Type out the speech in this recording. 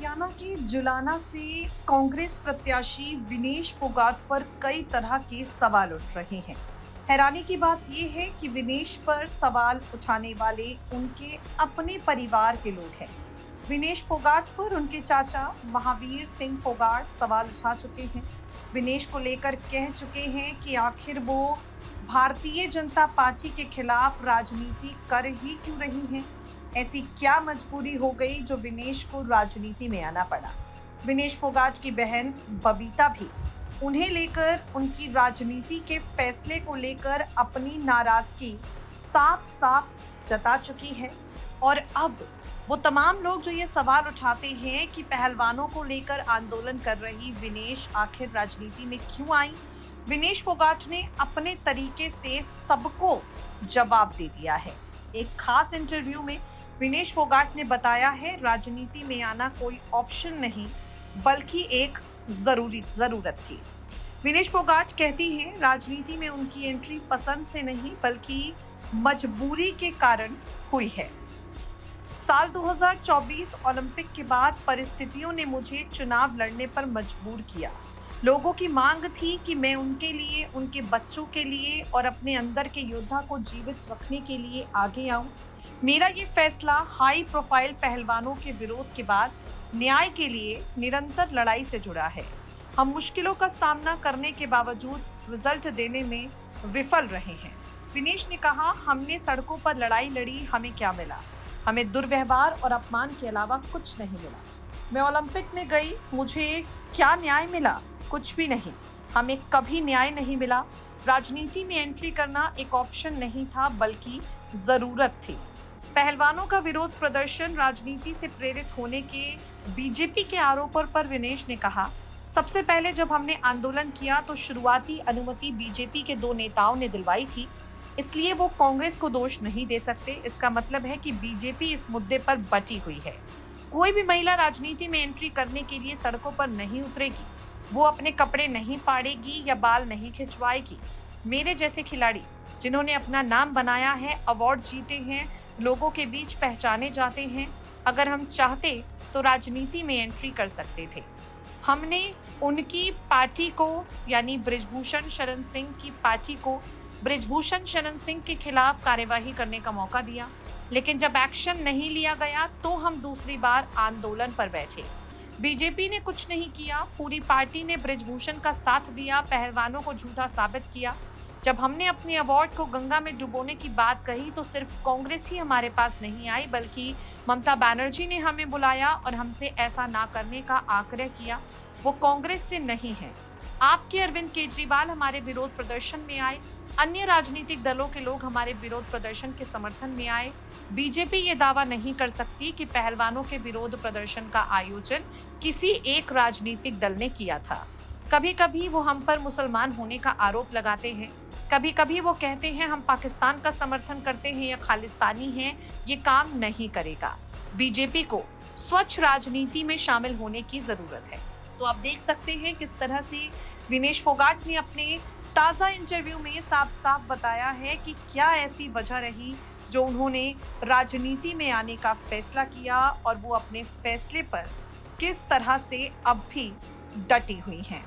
हरियाणा के जुलाना से कांग्रेस प्रत्याशी विनेश फोगाट पर कई तरह के सवाल उठ रहे हैं। हैरानी की बात यह है कि विनेश पर सवाल उठाने वाले उनके अपने परिवार के लोग हैं। विनेश फोगाट पर उनके चाचा महावीर सिंह फोगाट सवाल उठा चुके हैं। विनेश को लेकर कह चुके हैं कि आखिर वो भारतीय जनता पार्टी के खिलाफ राजनीति कर ही क्यों रही हैं। ऐसी क्या मजबूरी हो गई जो विनेश को राजनीति में आना पड़ा। विनेश फोगाट की बहन बबीता भी उन्हें लेकर उनकी राजनीति के फैसले को लेकर अपनी नाराजगी साफ साफ जता चुकी है। और अब वो तमाम लोग जो ये सवाल उठाते हैं कि पहलवानों को लेकर आंदोलन कर रही विनेश आखिर राजनीति में क्यों आई, विनेश फोगाट ने अपने तरीके से सबको जवाब दे दिया है। एक खास इंटरव्यू में विनेश फोगाट ने बताया है राजनीति में आना कोई ऑप्शन नहीं बल्कि एक जरूरत थी। विनेश फोगाट कहती हैं राजनीति में उनकी एंट्री पसंद से नहीं बल्कि मजबूरी के कारण हुई है। साल 2024 ओलंपिक के बाद परिस्थितियों ने मुझे चुनाव लड़ने पर मजबूर किया। लोगों की मांग थी कि मैं उनके लिए, उनके बच्चों के लिए और अपने अंदर के योद्धा को जीवित रखने के लिए आगे आऊं। मेरा ये फैसला हाई प्रोफाइल पहलवानों के विरोध के बाद न्याय के लिए निरंतर लड़ाई से जुड़ा है। हम मुश्किलों का सामना करने के बावजूद रिजल्ट देने में विफल रहे हैं। विनेश ने कहा, हमने सड़कों पर लड़ाई लड़ी, हमें क्या मिला? हमें दुर्व्यवहार और अपमान के अलावा कुछ नहीं मिला। मैं ओलंपिक में गई, मुझे क्या न्याय मिला? कुछ भी नहीं। हमें कभी न्याय नहीं मिला। राजनीति में एंट्री करना एक ऑप्शन नहीं था बल्कि जरूरत थी। पहलवानों का विरोध प्रदर्शन राजनीति से प्रेरित होने के बीजेपी के आरोपों पर विनेश ने कहा, सबसे पहले जब हमने आंदोलन किया तो शुरुआती अनुमति बीजेपी के 2 नेताओं ने दिलवाई थी, इसलिए वो कांग्रेस को दोष नहीं दे सकते। इसका मतलब है कि बीजेपी इस मुद्दे पर बटी हुई है। कोई भी महिला राजनीति में एंट्री करने के लिए सड़कों पर नहीं उतरेगी, वो अपने कपड़े नहीं फाड़ेगी या बाल नहीं खिंचवाएगी। मेरे जैसे खिलाड़ी जिन्होंने अपना नाम बनाया है, अवार्ड जीते हैं, लोगों के बीच पहचाने जाते हैं, अगर हम चाहते तो राजनीति में एंट्री कर सकते थे। हमने उनकी पार्टी को यानी बृजभूषण शरण सिंह की पार्टी को बृजभूषण शरण सिंह के खिलाफ कार्यवाही करने का मौका दिया, लेकिन जब एक्शन नहीं लिया गया तो हम दूसरी बार आंदोलन पर बैठे। बीजेपी ने कुछ नहीं किया, पूरी पार्टी ने बृजभूषण का साथ दिया, पहलवानों को झूठा साबित किया। जब हमने अपने अवार्ड को गंगा में डुबोने की बात कही तो सिर्फ कांग्रेस ही हमारे पास नहीं आई बल्कि ममता बनर्जी ने हमें बुलाया और हमसे ऐसा ना करने का आग्रह किया। वो कांग्रेस से नहीं है। आपके अरविंद केजरीवाल हमारे विरोध प्रदर्शन में आए, अन्य राजनीतिक दलों के लोग हमारे विरोध प्रदर्शन के समर्थन में आए। बीजेपी ये दावा नहीं कर सकती कि पहलवानों के विरोध प्रदर्शन का आयोजन किसी एक राजनीतिक दल ने किया था। कभी कभी वो हम पर मुसलमान होने का आरोप लगाते हैं, कभी कभी वो कहते हैं हम पाकिस्तान का समर्थन करते हैं या खालिस्तानी हैं। ये काम नहीं करेगा। बीजेपी को स्वच्छ राजनीति में शामिल होने की जरूरत है। तो आप देख सकते हैं किस तरह से विनेश फोगाट ने अपने ताज़ा इंटरव्यू में साफ साफ बताया है कि क्या ऐसी वजह रही जो उन्होंने राजनीति में आने का फैसला किया और वो अपने फैसले पर किस तरह से अब भी डटी हुई हैं।